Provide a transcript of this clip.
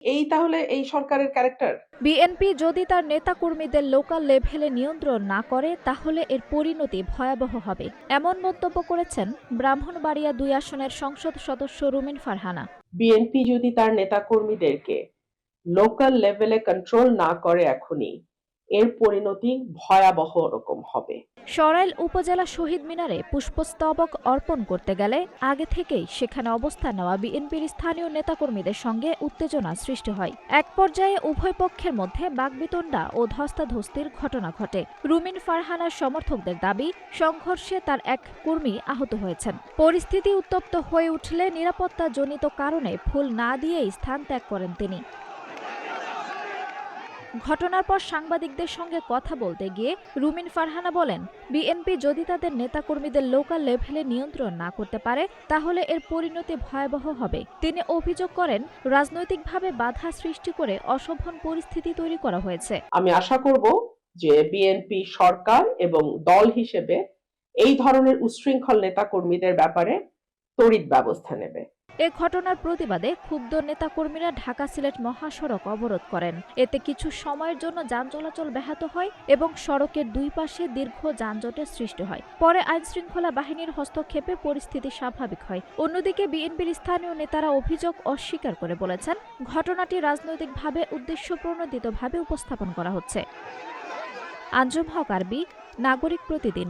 এই তাহলে এই সরকারের ক্যারেক্টার। বিএনপি যদি তার নেতাকর্মীদের লোকাল লেভেলে নিয়ন্ত্রণ না করে তাহলে এর পরিণতি ভয়াবহ হবে, এমন মন্তব্য করেছেন ব্রাহ্মণবাড়িয়া ২ আসনের সংসদ সদস্য রুমিন ফারহানা। বিএনপি যদি তার নেতাকর্মীদেরকে লোকাল লেভেলে কন্ট্রোল না করে এখনই, এর পরিণতি ভয়াবহ রকম হবে। সরাইল উপজেলা শহীদ মিনারে পুষ্পস্তবক অর্পণ করতে গেলে আগে থেকেই সেখানে অবস্থান নেওয়া বিএনপির স্থানীয় নেতাকর্মীদের সঙ্গে উত্তেজনা সৃষ্টি হয়। এক পর্যায়ে উভয় পক্ষের মধ্যে বাকবিতণ্ডা ও ধস্তাধস্তির ঘটনা ঘটে। রুমিন ফারহানার সমর্থকদের দাবি, সংঘর্ষে তার এক কর্মী আহত হয়েছেন। পরিস্থিতি উত্তপ্ত হয়ে উঠলে নিরাপত্তাজনিত কারণে ফুল না দিয়েই স্থান ত্যাগ করেন তিনি। ঘটনার পর সাংবাদিকদের সঙ্গে কথা বলতে গিয়ে রুমিন ফারহানা বলেন, বিএনপি যদি তাদের নেতাকর্মীদের লোকাল লেভেলে নিয়ন্ত্রণ না করতে পারে তাহলে এর পরিণতি ভয়াবহ হবে। তিনি অভিযোগ করেন, রাজনৈতিকভাবে বাধা সৃষ্টি করে অশোভন পরিস্থিতি তৈরি করা হয়েছে। আমি আশা করব যে বিএনপি সরকার এবং দল হিসেবে এই ধরনের উচ্ছৃঙ্খল নেতাকর্মীদের ব্যাপারে তড়িৎ ব্যবস্থা নেবে। এ ঘটনার প্রতিবাদে ক্ষুব্ধ নেতাকর্মীরা ঢাকা সিলেট মহাসড়ক অবরোধ করেন। এতে কিছু সময়ের জন্য যান চলাচল ব্যাহত হয় এবং সড়কের দুই পাশে দীর্ঘ যানজটের সৃষ্টি হয়। পরে আইনশৃঙ্খলা বাহিনীর হস্তক্ষেপে পরিস্থিতি স্বাভাবিক হয়। অন্যদিকে বিএনপির স্থানীয় নেতারা অভিযোগ অস্বীকার করে বলেছেন, ঘটনাটি রাজনৈতিকভাবে উদ্দেশ্যপ্রণোদিতভাবে উপস্থাপন করা হচ্ছে। আঞ্জুম হক আরবি, নাগরিক প্রতিদিন।